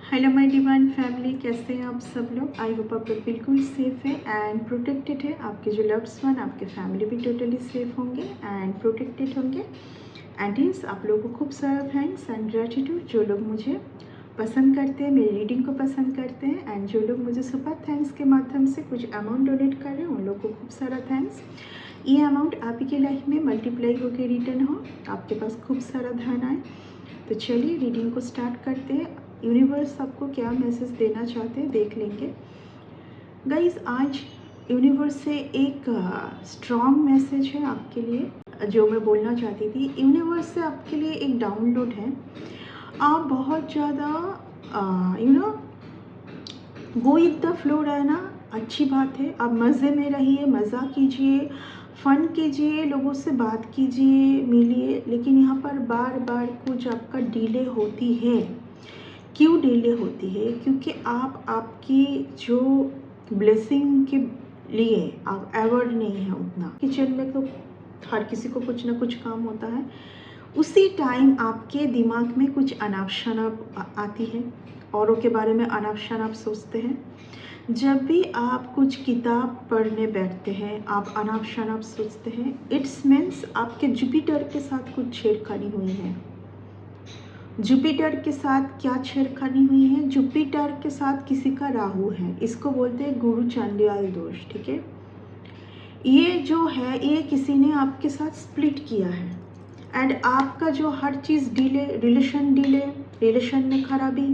Hello my divine family, कैसे हैं आप सब लोग। आई होप आप लोग बिल्कुल सेफ़ है एंड प्रोटेक्टेड है। आपके जो लव्स वन, आपके फैमिली भी टोटली सेफ होंगे एंड प्रोटेक्टेड होंगे। एंड यस, आप लोगों को खूब सारा थैंक्स एंड ग्रेटिट्यूड जो लोग मुझे पसंद करते हैं, मेरी रीडिंग को पसंद करते हैं एंड जो लोग मुझे सुपर थैंक्स के माध्यम से कुछ अमाउंट डोनेट कर रहे हैं उन लोग को खूब सारा थैंक्स। ये अमाउंट आपकी लाइफ में मल्टीप्लाई होकर रिटर्न हो, आपके पास खूब सारा धन आए। तो चलिए रीडिंग को स्टार्ट करते हैं। यूनिवर्स आपको क्या मैसेज देना चाहते हैं देख लेंगे। गाइस, आज यूनिवर्स से एक स्ट्रॉन्ग मैसेज है आपके लिए जो मैं बोलना चाहती थी। यूनिवर्स से आपके लिए एक डाउनलोड है। आप बहुत ज़्यादा गो विद द फ्लो रहना अच्छी बात है। आप मज़े में रहिए, मज़ा कीजिए, फ़न कीजिए, लोगों से बात कीजिए, मिलिए, लेकिन यहाँ पर बार बार कुछ आपका डिले होती है। क्यों डिले होती है? क्योंकि आप आपकी जो ब्लेसिंग के लिए आप अवेयर नहीं है उतना। किचन में तो हर किसी को कुछ ना कुछ काम होता है। उसी टाइम आपके दिमाग में कुछ अनाप शनाप आती है, औरों के बारे में अनाप शनाप सोचते हैं। जब भी आप कुछ किताब पढ़ने बैठते हैं, आप अनाप शनाप सोचते हैं, इट्स मीन्स आपके जुपिटर के साथ कुछ छेड़खानी हुई है। जुपिटर के साथ क्या छेड़खानी हुई है? जुपिटर के साथ किसी का राहु है। इसको बोलते हैं गुरु चांडाल दोष। ठीक है, ये जो है ये किसी ने आपके साथ स्प्लिट किया है एंड आपका जो हर चीज़ डिले, रिलेशन में खराबी,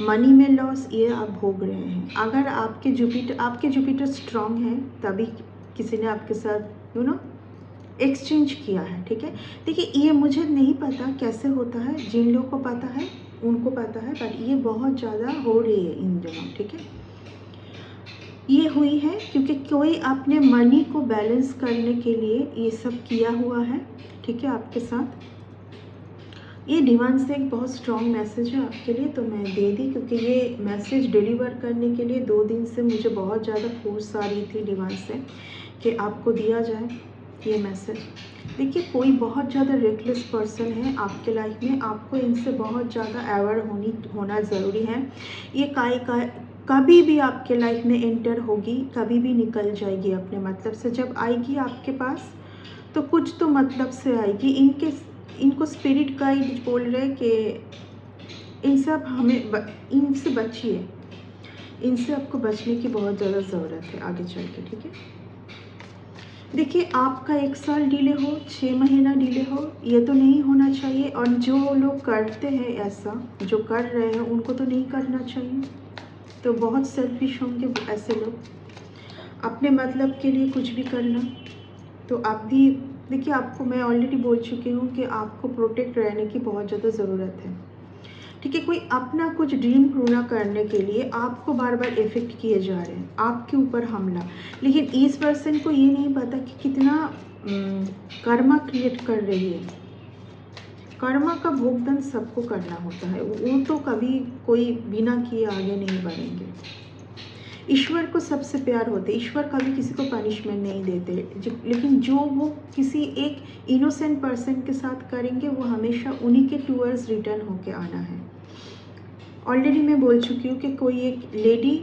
मनी में लॉस, ये आप भोग रहे हैं। अगर आपके जुपिटर स्ट्रांग है तभी किसी ने आपके साथ एक्सचेंज किया है। ठीक है, देखिए ये मुझे नहीं पता कैसे होता है, जिन लोगों को पता है उनको पता है, बट ये बहुत ज़्यादा हो रही है इन दिनों। ठीक है, ये हुई है क्योंकि कोई अपने मनी को बैलेंस करने के लिए ये सब किया हुआ है। ठीक है, आपके साथ ये डिवाइन से एक बहुत स्ट्रॉन्ग मैसेज है आपके लिए, तो मैं दे दी क्योंकि ये मैसेज डिलीवर करने के लिए 2 दिन से मुझे बहुत ज़्यादा फोर्स आ रही थी डिवाइन से कि आपको दिया जाए ये मैसेज। देखिए, कोई बहुत ज़्यादा रेकलेस पर्सन है आपके लाइफ में, आपको इनसे बहुत ज़्यादा अवेयर होना ज़रूरी है। ये कभी भी आपके लाइफ में एंटर होगी, कभी भी निकल जाएगी अपने मतलब से। जब आएगी आपके पास तो कुछ तो मतलब से आएगी। इनको स्पिरिट गाइड बोल रहे कि इनसे बचिए, इनसे आपको बचने की बहुत ज़्यादा ज़रूरत है आगे चल के। ठीक है, देखिए, आपका 1 साल डिले हो, 6 महीना डिले हो, ये तो नहीं होना चाहिए। और जो लोग करते हैं ऐसा, जो कर रहे हैं, उनको तो नहीं करना चाहिए। तो बहुत सेल्फिश होंगे ऐसे लोग, अपने मतलब के लिए कुछ भी करना। तो आप भी देखिए, आपको मैं ऑलरेडी बोल चुकी हूँ कि आपको प्रोटेक्ट रहने की बहुत ज़्यादा ज़रूरत है। ठीक है, कोई अपना कुछ ड्रीम पूरा करने के लिए आपको बार बार इफेक्ट किए जा रहे हैं, आपके ऊपर हमला। लेकिन इस पर्सन को ये नहीं पता कि कितना कर्मा क्रिएट कर रही है। कर्मा का भुगतान सबको करना होता है, वो तो कभी कोई बिना किए आगे नहीं बढ़ेंगे। ईश्वर को सबसे प्यार होते, ईश्वर कभी किसी को पनिशमेंट नहीं देते, लेकिन जो वो किसी एक इनोसेंट पर्सन के साथ करेंगे वो हमेशा उन्हीं के टूवर्ड्स रिटर्न होके आना है। ऑलरेडी मैं बोल चुकी हूँ कि कोई एक लेडी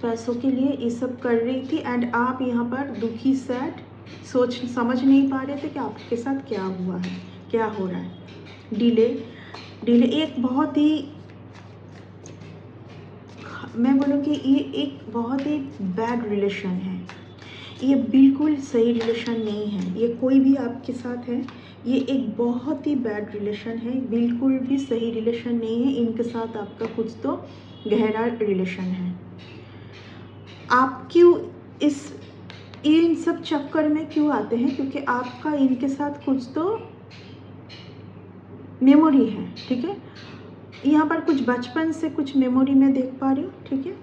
पैसों के लिए ये सब कर रही थी एंड आप यहाँ पर दुखी, सैड, समझ नहीं पा रहे थे कि आपके साथ क्या हुआ है, क्या हो रहा है। डिले एक बहुत ही, मैं बोलूँगी ये एक बहुत ही बैड रिलेशन है। ये बिल्कुल सही रिलेशन नहीं है। ये कोई भी आपके साथ है, ये एक बहुत ही बैड रिलेशन है, बिल्कुल भी सही रिलेशन नहीं है। इनके साथ आपका कुछ तो गहरा रिलेशन है। आप क्यों इन सब चक्कर में क्यों आते हैं? क्योंकि आपका इनके साथ कुछ तो मेमोरी है। ठीक है, यहाँ पर कुछ बचपन से कुछ मेमोरी में देख पा रही हूँ। ठीक है,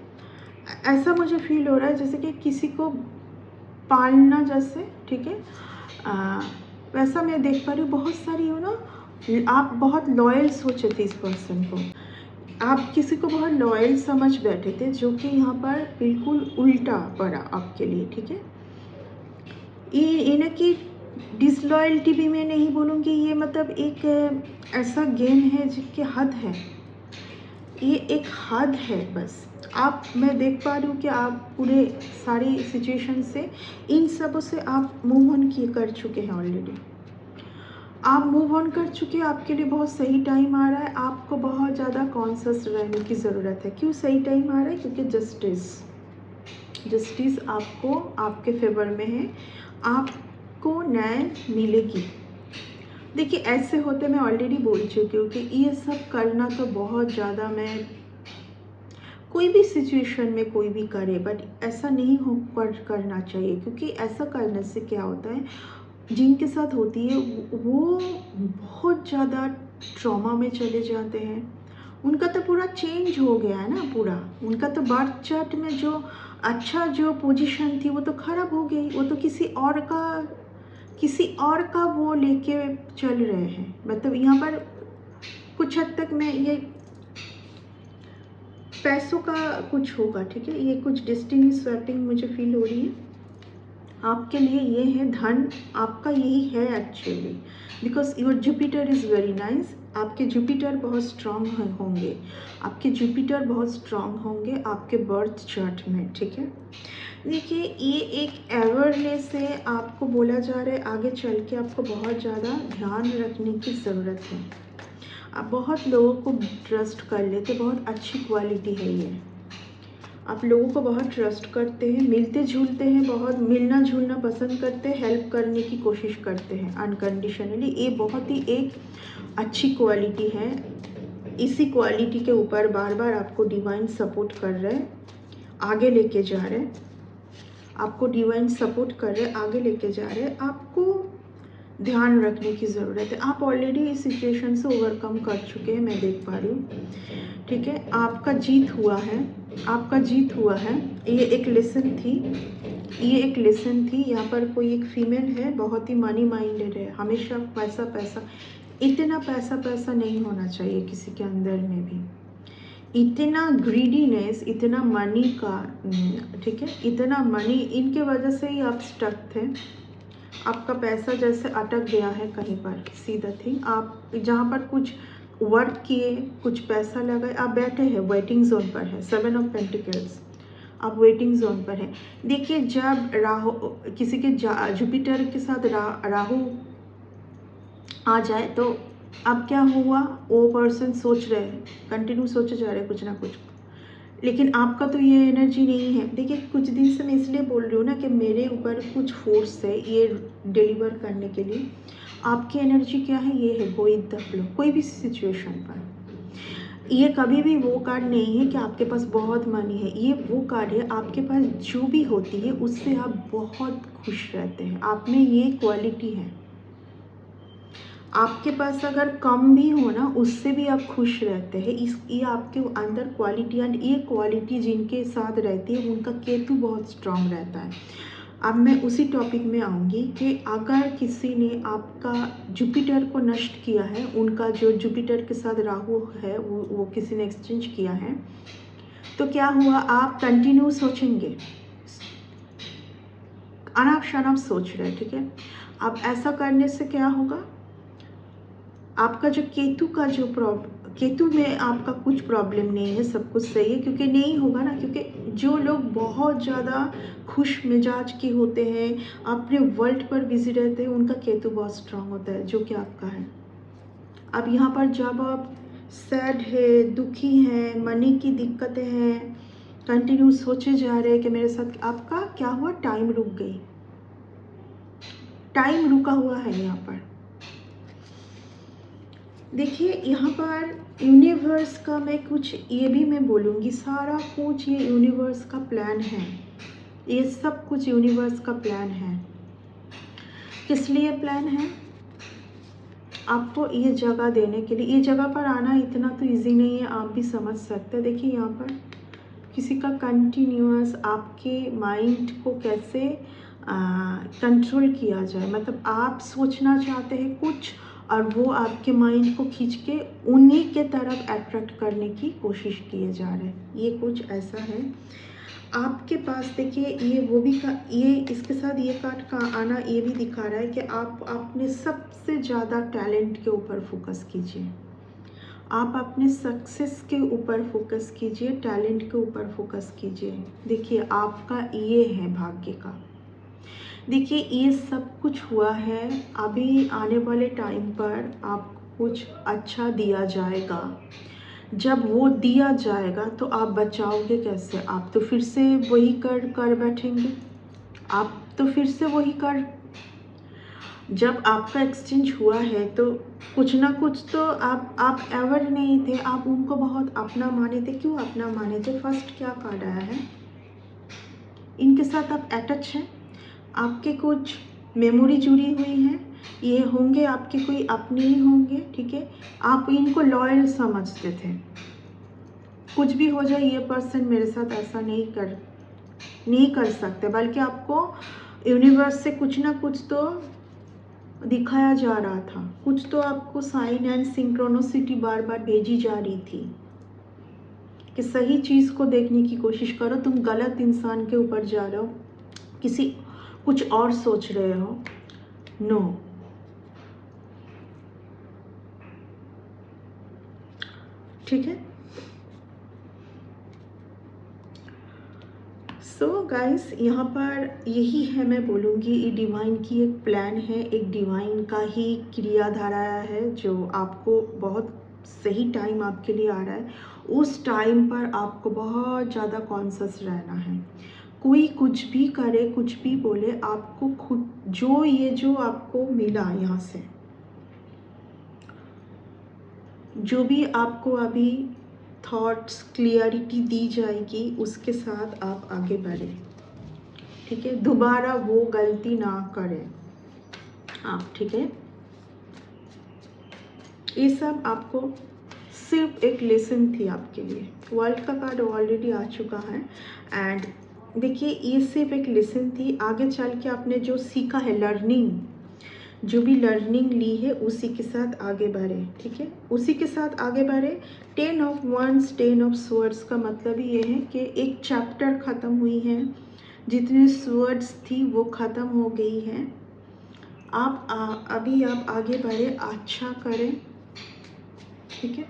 ऐसा मुझे फील हो रहा है जैसे कि किसी को पालना जैसे। ठीक है, वैसा मैं देख पा रही हूँ। बहुत सारी आप बहुत लॉयल सोचे थे इस पर्सन को, आप किसी को बहुत लॉयल समझ बैठे थे, जो कि यहाँ पर बिल्कुल उल्टा पड़ा आपके लिए। ठीक है, ये इनकी डिसलॉयल्टी भी मैं नहीं बोलूँगी, ये मतलब एक ऐसा गेम है जिसकी हद है। ये एक हद है बस। मैं देख पा रही हूँ कि आप पूरे सारी सिचुएशन से, इन सब से आप मूव ऑन कर चुके हैं ऑलरेडी। आप मूव ऑन कर चुके हैं, आपके लिए बहुत सही टाइम आ रहा है। आपको बहुत ज़्यादा कॉन्शियस रहने की ज़रूरत है। क्यों सही टाइम आ रहा है? क्योंकि जस्टिस आपको आपके फेवर में है, आपको न्याय मिलेगी। देखिए ऐसे होते मैं ऑलरेडी बोल चुकी हूँ कि ये सब करना तो बहुत ज़्यादा, मैं कोई भी सिचुएशन में कोई भी करे, बट ऐसा नहीं हो करना चाहिए। क्योंकि ऐसा करने से क्या होता है, जिनके साथ होती है वो बहुत ज़्यादा ट्रॉमा में चले जाते हैं। उनका तो पूरा चेंज हो गया है ना, पूरा उनका तो बर्थ चार्ट में जो अच्छा जो पोजीशन थी वो तो ख़राब हो गई। वो तो किसी और का वो लेके चल रहे हैं। मतलब यहाँ पर कुछ हद तक मैं ये पैसों का कुछ होगा, ठीक है, ये कुछ डेस्टिनी स्वैपिंग मुझे फील हो रही है आपके लिए। ये है धन आपका, यही है actually, because your Jupiter is very nice. आपके जुपिटर बहुत स्ट्रांग होंगे, आपके जुपिटर बहुत स्ट्रांग होंगे आपके बर्थ चार्ट में, ठीक है। देखिए ये एक अवेयरनेस है, आपको बोला जा रहा है आगे चल के आपको बहुत ज़्यादा ध्यान रखने की ज़रूरत है। आप बहुत लोगों को ट्रस्ट कर लेते, बहुत अच्छी क्वालिटी है ये। आप लोगों को बहुत ट्रस्ट करते हैं, मिलते जुलते हैं, बहुत मिलना जुलना पसंद करते हैं, हेल्प करने की कोशिश करते हैं अनकंडीशनली। ये बहुत ही एक अच्छी क्वालिटी है। इसी क्वालिटी के ऊपर बार बार आपको डिवाइन सपोर्ट कर रहे हैं, आगे लेके जा रहे हैं। आपको डिवाइन सपोर्ट कर रहे हैं, आगे लेके जा रहे हैं। आपको ध्यान रखने की ज़रूरत है। आप ऑलरेडी इस सिचुएशन से ओवरकम कर चुके हैं, मैं देख पा रही हूँ, ठीक है। आपका जीत हुआ है, आपका जीत हुआ है। ये एक लेसन थी, ये एक लेसन थी। यहाँ पर कोई एक फीमेल है, बहुत ही मनी माइंडेड है, हमेशा पैसा पैसा, इतना पैसा पैसा नहीं होना चाहिए किसी के अंदर में भी। इतना ग्रीडीनेस, इतना मनी का, ठीक है, इतना मनी, इनके वजह से ही आप स्टक थे। आपका पैसा जैसे अटक गया है कहीं पर, सीधा थिंग। आप जहाँ पर कुछ वर्क किए, कुछ पैसा लगाए, आप बैठे हैं, वेटिंग जोन पर है। 7 ऑफ पेंटिकल्स, आप वेटिंग जोन पर है। देखिए जब राहु किसी के जुपिटर के साथ राहु आ जाए तो अब क्या हुआ, वो पर्सन सोच रहे हैं, कंटिन्यू सोचे जा रहे हैं कुछ ना कुछ, लेकिन आपका तो ये एनर्जी नहीं है। देखिए कुछ दिन से मैं इसलिए बोल रही हूँ ना कि मेरे ऊपर कुछ फोर्स है ये डिलीवर करने के लिए। आपकी एनर्जी क्या है, ये है गो विद द फ्लो। कोई भी सिचुएशन पर ये कभी भी वो कार्ड नहीं है कि आपके पास बहुत मनी है। ये वो कार्ड है, आपके पास जो भी होती है उससे आप बहुत खुश रहते हैं। आप में ये क्वालिटी है। आपके पास अगर कम भी हो ना, उससे भी आप खुश रहते हैं। ये आपके अंदर क्वालिटी, एंड ये क्वालिटी जिनके साथ रहती है उनका केतु बहुत स्ट्रांग रहता है। अब मैं उसी टॉपिक में आऊँगी कि अगर किसी ने आपका जुपिटर को नष्ट किया है, उनका जो जुपिटर के साथ राहु है वो किसी ने एक्सचेंज किया है, तो क्या हुआ, आप कंटिन्यू सोचेंगे, अनाप शनाप सोच रहे हैं, ठीक है। अब ऐसा करने से क्या होगा, आपका जो केतु का जो केतु में आपका कुछ प्रॉब्लम नहीं है, सब कुछ सही है। क्योंकि नहीं होगा ना, क्योंकि जो लोग बहुत ज़्यादा खुश मिजाज के होते हैं, अपने वर्ल्ड पर बिजी रहते हैं, उनका केतु बहुत स्ट्रांग होता है, जो कि आपका है। अब यहाँ पर जब आप सैड है, दुखी हैं, मनी की दिक्कतें हैं, कंटिन्यू सोचे जा रहे हैं कि मेरे साथ, आपका क्या हुआ, टाइम रुक गई, टाइम रुका हुआ है यहाँ पर। देखिए यहाँ पर यूनिवर्स का मैं कुछ ये भी मैं बोलूँगी, सारा कुछ ये यूनिवर्स का प्लान है। ये सब कुछ यूनिवर्स का प्लान है। किस लिए प्लान है, आपको ये जगह देने के लिए। ये जगह पर आना इतना तो इजी नहीं है, आप भी समझ सकते हैं। देखिए यहाँ पर किसी का कंटिन्यूअस आपके माइंड को कैसे कंट्रोल किया जाए। मतलब आप सोचना चाहते हैं कुछ और वो आपके माइंड को खींच के उन्हीं के तरफ अट्रैक्ट करने की कोशिश किए जा रहे हैं। ये कुछ ऐसा है आपके पास। देखिए ये वो भी ये इसके साथ ये कार्ड का आना ये भी दिखा रहा है कि आप अपने सबसे ज़्यादा टैलेंट के ऊपर फोकस कीजिए। आप अपने सक्सेस के ऊपर फोकस कीजिए, टैलेंट के ऊपर फोकस कीजिए। देखिए आपका ये है भाग्य का। देखिए ये सब कुछ हुआ है, अभी आने वाले टाइम पर आपको कुछ अच्छा दिया जाएगा। जब वो दिया जाएगा तो आप बचाओगे कैसे? आप तो फिर से वही कर बैठेंगे, आप तो फिर से वही कर। जब आपका एक्सचेंज हुआ है तो कुछ ना कुछ तो आप एवर नहीं थे, आप उनको बहुत अपना माने थे। क्यों अपना माने थे? फर्स्ट क्या कार्ड आया है? इनके साथ आप अटैच हैं, आपके कुछ मेमोरी जुड़ी हुई हैं, ये होंगे आपके कोई अपने ही होंगे, ठीक है। आप इनको लॉयल समझते थे। कुछ भी हो जाए ये पर्सन मेरे साथ ऐसा नहीं कर सकते, बल्कि आपको यूनिवर्स से कुछ ना कुछ तो दिखाया जा रहा था, कुछ तो आपको साइन एंड सिंक्रोनिसिटी बार बार भेजी जा रही थी कि सही चीज़ को देखने की कोशिश करो। तुम गलत इंसान के ऊपर जा रहे हो, किसी कुछ और सोच रहे हो। नो, ठीक है। सो गाइस, यहाँ पर यही है, मैं बोलूँगी ये डिवाइन की एक प्लान है, एक डिवाइन का ही क्रियाधारा है जो आपको बहुत सही टाइम आपके लिए आ रहा है। उस टाइम पर आपको बहुत ज़्यादा कॉन्शियस रहना है। कोई कुछ भी करे, कुछ भी बोले, आपको खुद जो आपको मिला यहाँ से, जो भी आपको अभी थॉट्स क्लियरिटी दी जाएगी, उसके साथ आप आगे बढ़ें, ठीक है। दोबारा वो गलती ना करें आप, ठीक है। ये सब आपको सिर्फ एक लेसन थी आपके लिए। वर्ल्ड का कार्ड ऑलरेडी आ चुका है एंड देखिए ये सिर्फ एक लेसन थी। आगे चल के आपने जो सीखा है, लर्निंग, जो भी लर्निंग ली है, उसी के साथ आगे बढ़े, ठीक है। उसी के साथ आगे बढ़े। 10 ऑफ वंस 10 ऑफ स्वर्ड्स का मतलब ही ये है कि एक चैप्टर ख़त्म हुई है, जितने स्वर्ड्स थी वो ख़त्म हो गई है। अभी आप आगे बढ़े, अच्छा करें, ठीक है।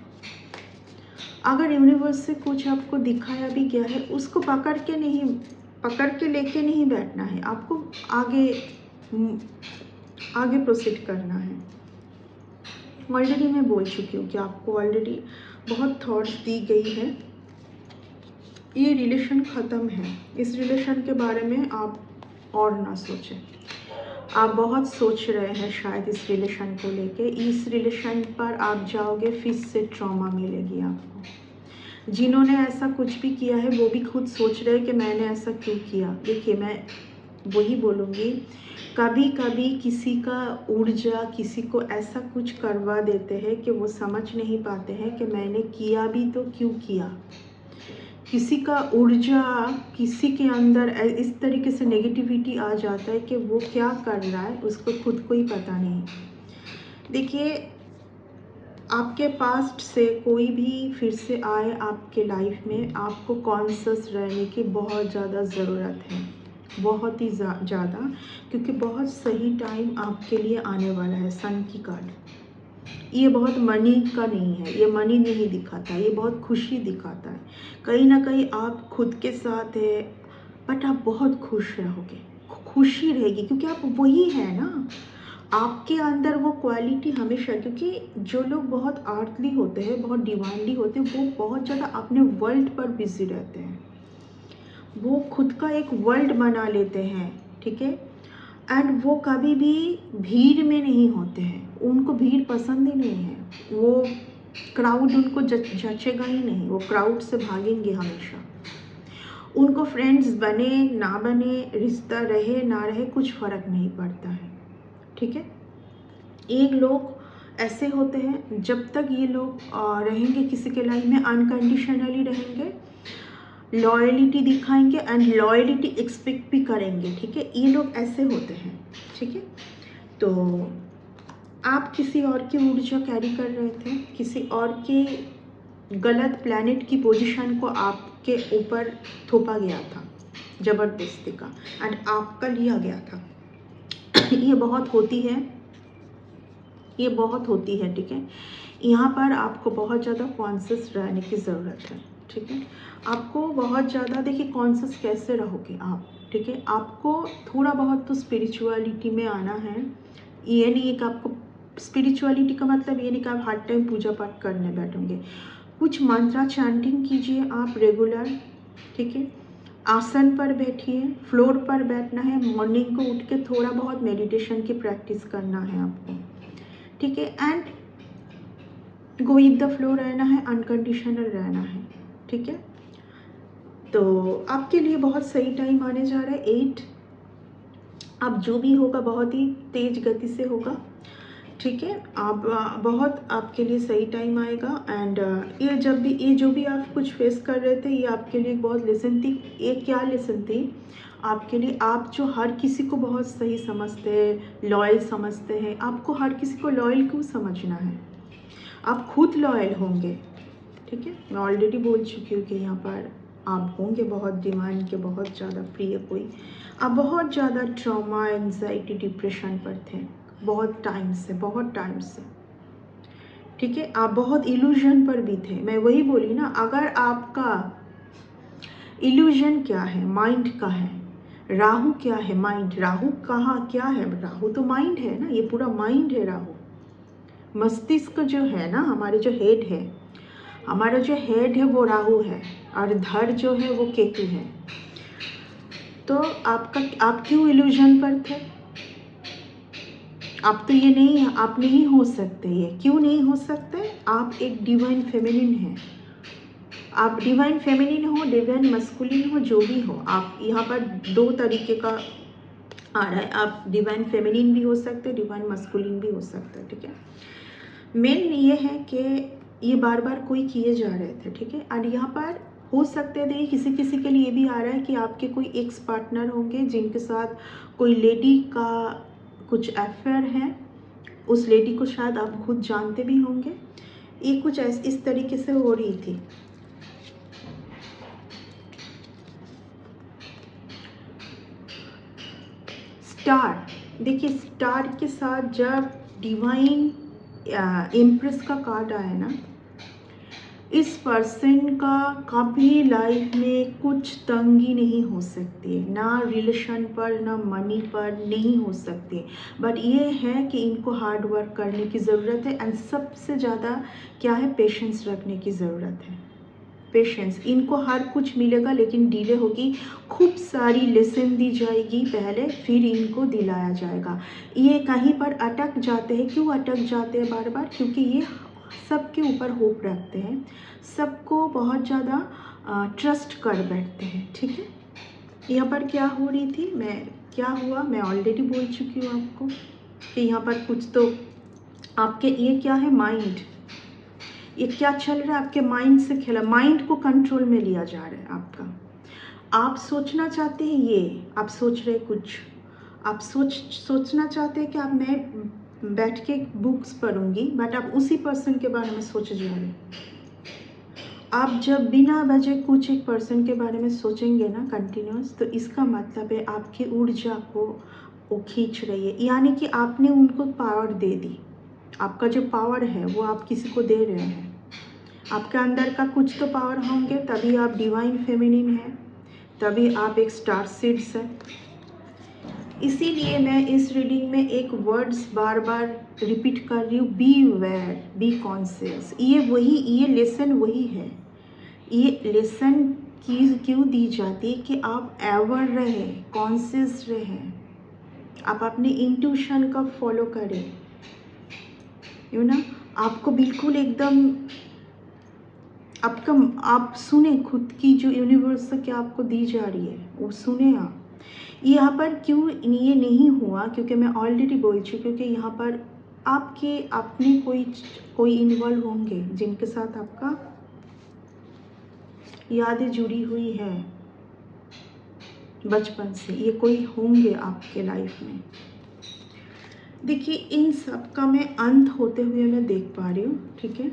अगर यूनिवर्स से कुछ आपको दिखाया भी गया है, उसको पकड़ के लेके नहीं बैठना है, आपको आगे प्रोसीड करना है। ऑलरेडी मैं बोल चुकी हूँ कि आपको ऑलरेडी बहुत थॉट्स दी गई है। ये रिलेशन ख़त्म है, इस रिलेशन के बारे में आप और ना सोचें। आप बहुत सोच रहे हैं शायद इस रिलेशन को लेके। इस रिलेशन पर आप जाओगे, फिर से ट्रॉमा मिलेगी आपको। जिन्होंने ऐसा कुछ भी किया है वो भी खुद सोच रहे हैं कि मैंने ऐसा क्यों किया। देखिए मैं वही बोलूँगी, कभी कभी किसी का ऊर्जा किसी को ऐसा कुछ करवा देते हैं कि वो समझ नहीं पाते हैं कि मैंने किया भी तो क्यों किया। किसी का ऊर्जा किसी के अंदर इस तरीके से नेगेटिविटी आ जाता है कि वो क्या कर रहा है उसको खुद को ही पता नहीं। देखिए आपके पास्ट से कोई भी फिर से आए आपके लाइफ में, आपको कॉन्शियस रहने की बहुत ज़्यादा ज़रूरत है, बहुत ही ज़्यादा, क्योंकि बहुत सही टाइम आपके लिए आने वाला है। सन की कार्ड ये बहुत मनी का नहीं है, ये मनी नहीं दिखाता, ये बहुत खुशी दिखाता है। कहीं ना कहीं आप खुद के साथ है, बट आप बहुत खुश रहोगे, खुशी रहेगी, क्योंकि आप वही है ना, आपके अंदर वो क्वालिटी हमेशा। क्योंकि जो लोग बहुत आर्थली होते हैं, बहुत डिवाइनली होते हैं, वो बहुत ज़्यादा अपने वर्ल्ड पर बिजी रहते हैं, वो खुद का एक वर्ल्ड बना लेते हैं, ठीक है। एंड वो कभी भी भीड़ में नहीं होते हैं, उनको भीड़ पसंद ही नहीं है, वो क्राउड उनको जचेगा ही नहीं, वो क्राउड से भागेंगे हमेशा। उनको फ्रेंड्स बने ना बने, रिश्ता रहे ना रहे, कुछ फ़र्क नहीं पड़ता है, ठीक है। एक लोग ऐसे होते हैं, जब तक ये लोग रहेंगे किसी के लाइफ में, अनकंडीशनली रहेंगे, लॉयलिटी दिखाएंगे एंड लॉयलिटी एक्सपेक्ट भी करेंगे, ठीक है। ये लोग ऐसे होते हैं, ठीक है। तो आप किसी और की ऊर्जा कैरी कर रहे थे, किसी और के गलत प्लैनेट की पोजीशन को आपके ऊपर थोपा गया था ज़बरदस्ती का, एंड आपका लिया गया था। ये बहुत होती है, ये बहुत होती है, ठीक है। यहाँ पर आपको बहुत ज़्यादा कॉन्शियस रहने की ज़रूरत है, ठीक है। आपको बहुत ज़्यादा, देखिए कॉन्शियस कैसे रहोगे आप, ठीक है। आपको थोड़ा बहुत तो स्पिरिचुअलिटी में आना है। ये नहीं है कि आपको स्पिरिचुअलिटी का मतलब ये नहीं कि आप हर टाइम पूजा पाठ करने बैठोगे। कुछ मंत्रा चैंटिंग कीजिए आप रेगुलर, ठीक है। आसन पर बैठिए, फ्लोर पर बैठना है। मॉर्निंग को उठ के थोड़ा बहुत मेडिटेशन की प्रैक्टिस करना है आपको, ठीक है। And go with the flow रहना है, अनकंडीशनल रहना है, ठीक है। तो आपके लिए बहुत सही टाइम आने जा रहा है 8। अब जो भी होगा बहुत ही तेज गति से होगा, ठीक है। आप बहुत आपके लिए सही टाइम आएगा। एंड ये जो भी आप कुछ फेस कर रहे थे, ये आपके लिए बहुत लेसन थी। ये क्या लेसन थी आपके लिए? आप जो हर किसी को बहुत सही समझते हैं, लॉयल समझते हैं, आपको हर किसी को लॉयल क्यों समझना है? आप खुद लॉयल होंगे, ठीक है। मैं ऑलरेडी बोल चुकी हूँ कि यहाँ पर आप होंगे बहुत डिमांड के, बहुत ज़्यादा प्रिय कोई। आप बहुत ज़्यादा ट्रॉमा, एंजाइटी, डिप्रेशन पर थे बहुत टाइम से, ठीक है। आप बहुत इल्यूजन पर भी थे। मैं वही बोली ना, अगर आपका इल्यूजन क्या है? माइंड का है। राहु क्या है? माइंड। राहु कहाँ क्या है? राहु तो माइंड है ना, ये पूरा माइंड है राहु। मस्तिष्क जो है ना, हमारे जो हेड है, हमारा जो हेड है वो राहु है, और धड़ जो है वो केतु है। तो आप क्यों इल्यूजन पर थे? आप तो ये नहीं, आप नहीं हो सकते। ये क्यों नहीं हो सकते? आप एक डिवाइन फेमिनिन हैं। आप डिवाइन फेमिनिन हो, डिवाइन मस्कुलिन हो, जो भी हो। आप यहाँ पर 2 तरीके का आ रहा है। आप डिवाइन फेमिनिन भी हो सकते, डिवाइन मस्कुलिन भी हो सकते, ठीक है। मेन ये है कि ये बार बार कोई किए जा रहे थे, ठीक है। और यहाँ पर हो सकते थे किसी किसी के लिए भी आ रहा है कि आपके कोई एक्स पार्टनर होंगे जिनके साथ कोई लेडी का कुछ अफेयर है। उस लेडी को शायद आप खुद जानते भी होंगे। ये कुछ इस तरीके से हो रही थी। स्टार, देखिए स्टार के साथ जब डिवाइन एम्प्रेस का कार्ड आया ना, इस पर्सन का कभी लाइफ में कुछ तंगी नहीं हो सकती, ना रिलेशन पर, ना मनी पर नहीं हो सकती। बट ये है कि इनको हार्ड वर्क करने की ज़रूरत है। एंड सबसे ज़्यादा क्या है? पेशेंस रखने की ज़रूरत है। पेशेंस, इनको हर कुछ मिलेगा लेकिन डिले होगी। खूब सारी लेसन दी जाएगी पहले, फिर इनको दिलाया जाएगा। ये कहीं पर अटक जाते हैं। क्यों अटक जाते हैं बार बार? क्योंकि ये सबके ऊपर होप रखते हैं, सबको बहुत ज़्यादा ट्रस्ट कर बैठते हैं, ठीक है। यहाँ पर क्या हो रही थी, क्या हुआ मैं ऑलरेडी बोल चुकी हूँ आपको कि यहाँ पर कुछ तो आपके ये क्या है? माइंड। ये क्या चल रहा है? आपके माइंड से खेला, माइंड को कंट्रोल में लिया जा रहा है आपका। आप सोचना चाहते हैं, ये आप सोच रहे कुछ, आप सोचना चाहते हैं कि आप मैं बैठ के बुक्स पढ़ूंगी, बट आप उसी पर्सन के बारे में सोच जा रहे हैं। आप जब बिना वजह कुछ एक पर्सन के बारे में सोचेंगे ना कंटिन्यूस, तो इसका मतलब है आपकी ऊर्जा को वो खींच रही है, यानी कि आपने उनको पावर दे दी। आपका जो पावर है वो आप किसी को दे रहे हैं। आपके अंदर का कुछ तो पावर होंगे, तभी आप डिवाइन फेमिनिन हैं, तभी आप एक स्टार सीड्स हैं। इसीलिए मैं इस रीडिंग में एक वर्ड्स बार बार रिपीट कर रही हूँ, बी अवेयर, बी कॉन्शियस। ये लेसन वही है। ये लेसन क्यों दी जाती है कि आप एवर रहे, कॉन्शियस रहे, आप अपने इंट्यूशन का फॉलो करें, यू ना। आपको बिल्कुल एकदम आप सुने खुद की जो यूनिवर्स से क्या आपको दी जा रही है, वो सुने आप। यहाँ पर क्यों ये नहीं हुआ? क्योंकि मैं ऑलरेडी बोल चुकी हूँ कि यहाँ पर आपके अपने कोई इन्वॉल्व होंगे जिनके साथ आपका यादें जुड़ी हुई है बचपन से। ये कोई होंगे आपके लाइफ में। देखिए इन सब का मैं अंत होते हुए मैं देख पा रही हूँ, ठीक है।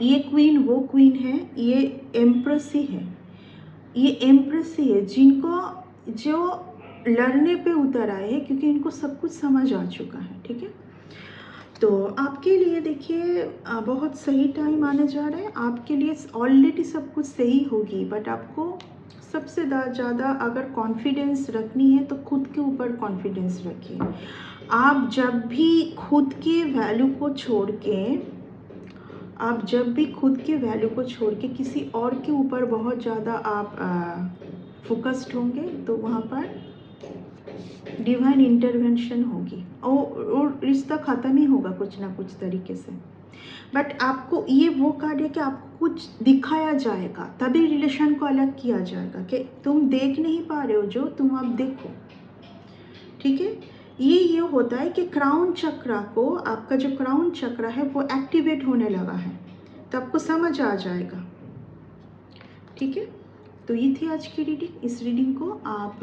ये क्वीन वो क्वीन है, ये एम्प्रेस ही है, ये एम्प्रेस ही है जो लड़ने पे उतर आए हैं, क्योंकि इनको सब कुछ समझ आ चुका है, ठीक है। तो आपके लिए देखिए बहुत सही टाइम आने जा रहा है। आपके लिए ऑलरेडी सब कुछ सही होगी, बट आपको सबसे ज़्यादा अगर कॉन्फिडेंस रखनी है तो खुद के ऊपर कॉन्फिडेंस रखिए। आप जब भी खुद के वैल्यू को छोड़ के किसी और के ऊपर बहुत ज़्यादा आप फोकस्ड होंगे तो वहाँ पर डिवाइन इंटरवेंशन होगी और रिश्ता ख़त्म ही होगा कुछ ना कुछ तरीके से। बट आपको ये वो कार्ड है कि आपको कुछ दिखाया जाएगा, तभी रिलेशन को अलग किया जाएगा कि तुम देख नहीं पा रहे हो जो तुम अब देखो, ठीक है। ये होता है कि क्राउन चक्रा को, आपका जो क्राउन चक्रा है वो एक्टिवेट होने लगा है, तो आपको समझ आ जाएगा, ठीक है। तो ये थी आज की रीडिंग। इस रीडिंग को आप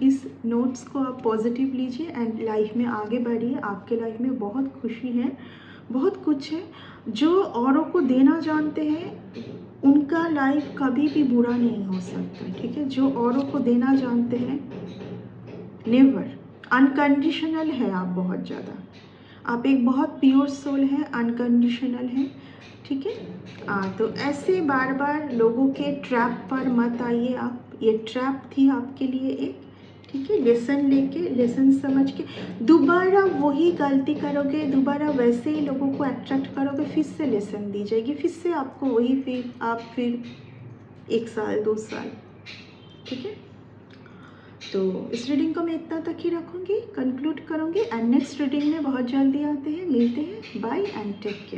इस नोट्स को आप पॉजिटिव लीजिए एंड लाइफ में आगे बढ़िए। आपके लाइफ में बहुत खुशी है, बहुत कुछ है। जो औरों को देना जानते हैं उनका लाइफ कभी भी बुरा नहीं हो सकता, ठीक है। जो औरों को देना जानते हैं, नेवर, अनकंडीशनल है आप बहुत ज़्यादा। आप एक बहुत प्योर सोल है, अनकंडीशनल है, ठीक है। तो ऐसे बार बार लोगों के ट्रैप पर मत आइए आप। ये ट्रैप थी आपके लिए एक, ठीक है। लेसन लेके, लेसन समझ के दोबारा वही गलती करोगे, दोबारा वैसे ही लोगों को अट्रैक्ट करोगे, फिर से लेसन दी जाएगी, फिर से आपको वही, फिर 1 साल 2 साल, ठीक है। तो इस रीडिंग को मैं इतना तक ही रखूँगी, कंक्लूड करूँगी एंड नेक्स्ट रीडिंग में बहुत जल्दी आते हैं, मिलते हैं। Bye and take care.